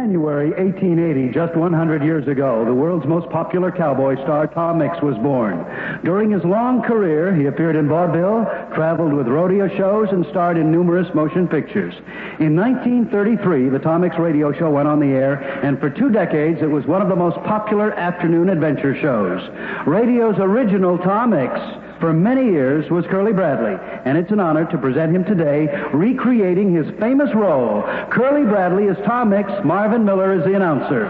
January 1880, just 100 years ago, the world's most popular cowboy star, Tom Mix, was born. During his long career, he appeared in vaudeville, traveled with rodeo shows, and starred in numerous motion pictures. In 1933, the Tom Mix radio show went on the air, and for 2 decades, it was one of the most popular afternoon adventure shows. Radio's original Tom Mix, for many years, was Curly Bradley, and it's an honor to present him today, recreating his famous role. Curly Bradley is Tom Mix, Marvin Miller is the announcer.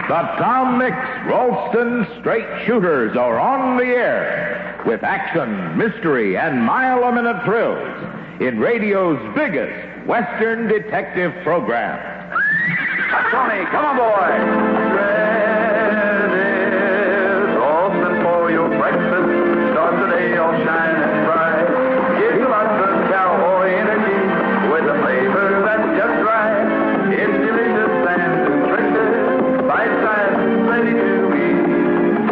The Tom Mix Ralston Straight Shooters are on the air with action, mystery, and mile-a-minute thrills in radio's biggest Western detective program. Tony, come on, boy. Bread is Ralston for your breakfast. Start the day all shining bright. Give you lots of cowboy energy with a flavor that's just right. It's delicious and nutritious, bite-sized and plenty to eat.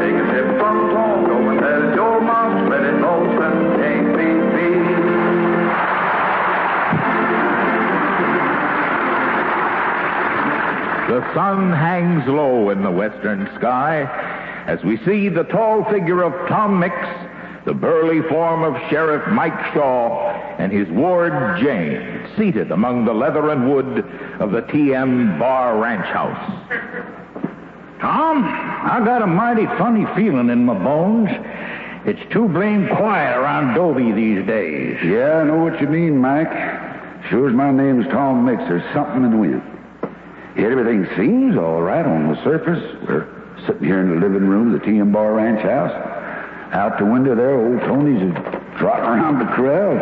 Take a sip from home, go and tell your mom, spread it Ralston, can't be beat. The sun hangs low in the western sky as we see the tall figure of Tom Mix, the burly form of Sheriff Mike Shaw, and his ward Jane, seated among the leather and wood of the T.M. Bar Ranch House. Tom, I got a mighty funny feeling in my bones. It's too blame quiet around Dobie these days. Yeah, I know what you mean, Mike. Sure as my name's Tom Mix, there's something in the wind. Yet everything seems all right on the surface. We're sitting here in the living room of the T.M. Bar Ranch House. Out the window there, old Tony's trotting around the corral.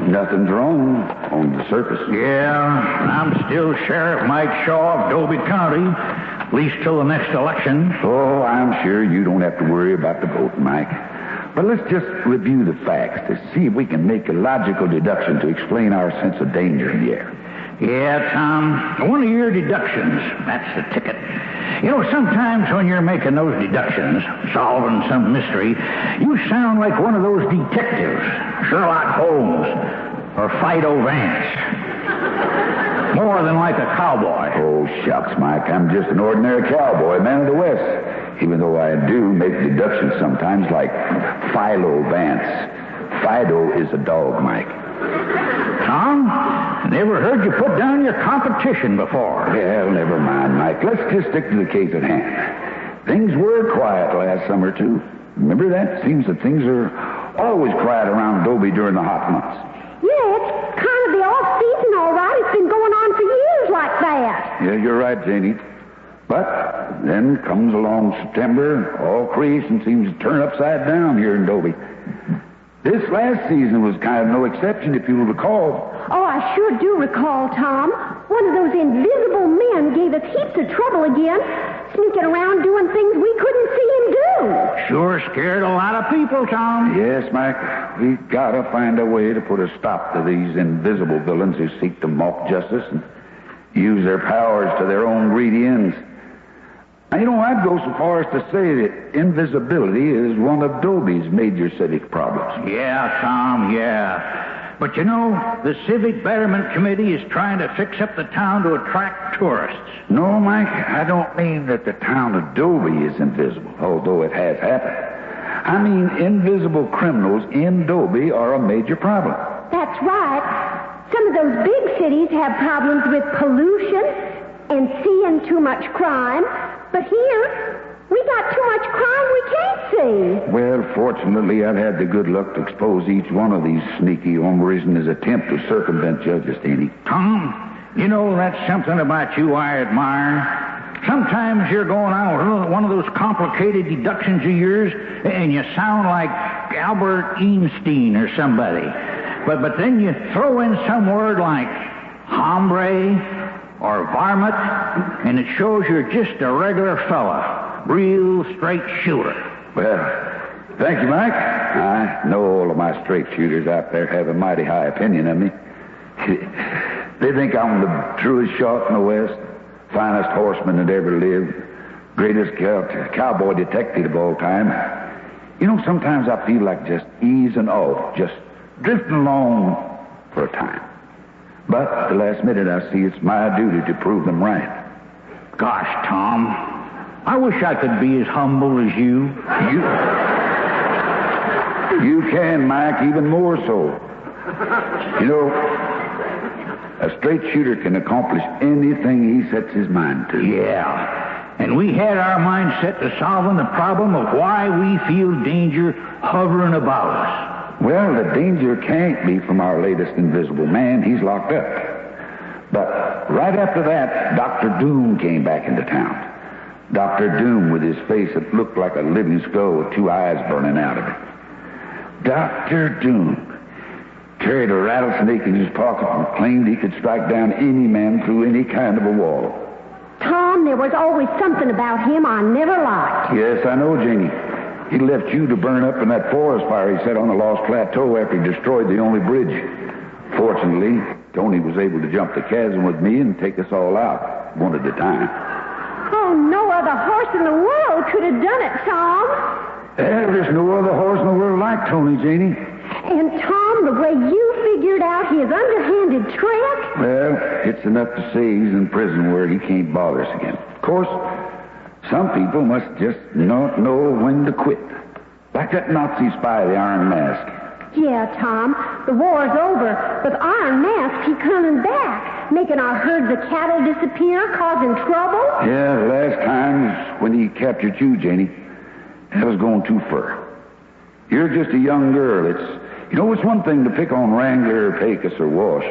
Nothing's wrong on the surface. Yeah, I'm still Sheriff Mike Shaw of Dobie County, at least till the next election. Oh, I'm sure you don't have to worry about the vote, Mike. But let's just review the facts to see if we can make a logical deduction to explain our sense of danger in the air. Yeah, Tom, one of your deductions, that's the ticket. You know, sometimes when you're making those deductions, solving some mystery, you sound like one of those detectives, Sherlock Holmes or Fido Vance. More than like a cowboy. Oh, shucks, Mike, I'm just an ordinary cowboy, man of the West. Even though I do make deductions sometimes like Philo Vance. Fido is a dog, Mike. Tom, never heard you put down your competition before. Well, never mind, Mike. Let's just stick to the case at hand. Things were quiet last summer, too. Remember that? Seems that things are always quiet around Dobie during the hot months. Yeah, it's kind of the off-season, all right. It's been going on for years like that. Yeah, you're right, Janie. But then comes along September, all creation seems to turn upside down here in Dobie. This last season was kind of no exception, if you'll recall. Oh, I sure do recall, Tom. One of those invisible men gave us heaps of trouble again, sneaking around doing things we couldn't see him do. Sure scared a lot of people, Tom. Yes, Mike. We've got to find a way to put a stop to these invisible villains who seek to mock justice and use their powers to their own greedy ends. Now, you know, I'd go so far as to say that invisibility is one of Dobie's major civic problems. Yeah, Tom, yeah. But you know, the Civic Betterment Committee is trying to fix up the town to attract tourists. No, Mike, I don't mean that the town of Dobie is invisible, although it has happened. I mean invisible criminals in Dobie are a major problem. That's right. Some of those big cities have problems with pollution and seeing too much crime. But here, we got too much crime we can't see. Well, fortunately, I've had the good luck to expose each one of these sneaky hombres in his attempt to circumvent Judge Staney. Tom, you know, that's something about you I admire. Sometimes you're going on with one of those complicated deductions of yours, and you sound like Albert Einstein or somebody. But then you throw in some word like hombre or varmint, and it shows you're just a regular fella, real straight shooter. Well, thank you, Mike. I know all of my straight shooters out there have a mighty high opinion of me. They think I'm the truest shot in the West, finest horseman that ever lived, greatest cowboy detective of all time. You know, sometimes I feel like just easing off, just drifting along for a time. But at the last minute, I see it's my duty to prove them right. Gosh, Tom, I wish I could be as humble as you. You can, Mike, even more so. You know, a straight shooter can accomplish anything he sets his mind to. Yeah. And we had our mind set to solving the problem of why we feel danger hovering about us. Well, the danger can't be from our latest invisible man. He's locked up. But right after that, Dr. Doom came back into town. Dr. Doom with his face that looked like a living skull with two eyes burning out of it. Dr. Doom carried a rattlesnake in his pocket and claimed he could strike down any man through any kind of a wall. Tom, there was always something about him I never liked. Yes, I know, Janie. He left you to burn up in that forest fire he set on the Lost Plateau after he destroyed the only bridge. Fortunately, Tony was able to jump the chasm with me and take us all out, one at a time. Oh, no other horse in the world could have done it, Tom. There's no other horse in the world like Tony, Janie. And, Tom, the way you figured out his underhanded trick... Well, it's enough to say he's in prison where he can't bother us again. Of course, some people must just not know when to quit. Like that Nazi spy, the Iron Mask. Yeah, Tom, the war's over, but the Iron Mask, he coming back, making our herds of cattle disappear, causing trouble. Yeah, the last time was when he captured you, Janie. That was going too far. You're just a young girl. It's one thing to pick on Wrangler, Pecos, or Walsh.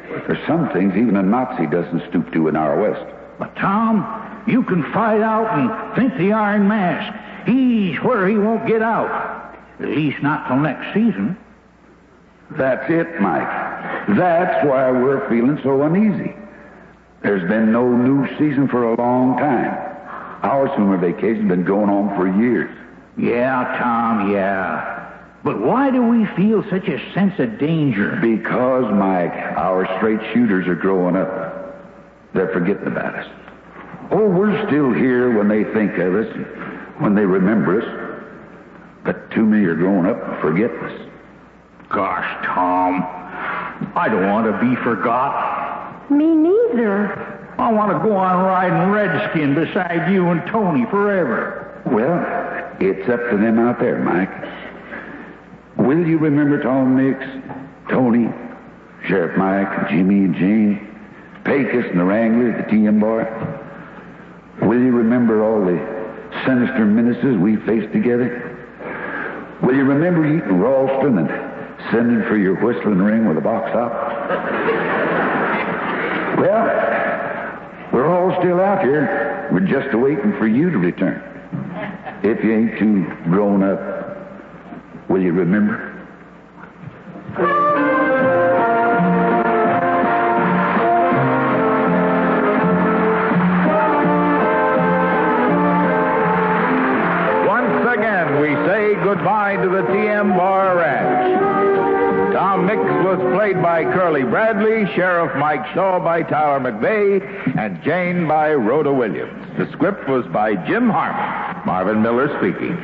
But there's some things even a Nazi doesn't stoop to in our West. But, Tom, you can fight out and think the Iron Mask. He's where he won't get out. At least not till next season. That's it, Mike. That's why we're feeling so uneasy. There's been no new season for a long time. Our summer vacation's been going on for years. Yeah, Tom, yeah. But why do we feel such a sense of danger? Because, Mike, our straight shooters are growing up. They're forgetting about us. Oh, we're still here when they think of us, when they remember us. But too many are growing up and forgetting us. Gosh, Tom, I don't want to be forgot. Me neither. I want to go on riding Redskin beside you and Tony forever. Well, it's up to them out there, Mike. Will you remember Tom Mix, Tony, Sheriff Mike, Jimmy and Jane, Pecos and the Wrangler, the TM Bar? Will you remember all the sinister menaces we faced together? Will you remember eating Ralston and sending for your whistling ring with a box top? Well, we're all still out here. We're just waiting for you to return. If you ain't too grown up, will you remember? Once again, we say goodbye to the TM Bar Ranch. Tom Mix was played by Curly Bradley, Sheriff Mike Shaw by Tyler McVeigh, and Jane by Rhoda Williams. The script was by Jim Harmon. Marvin Miller speaking.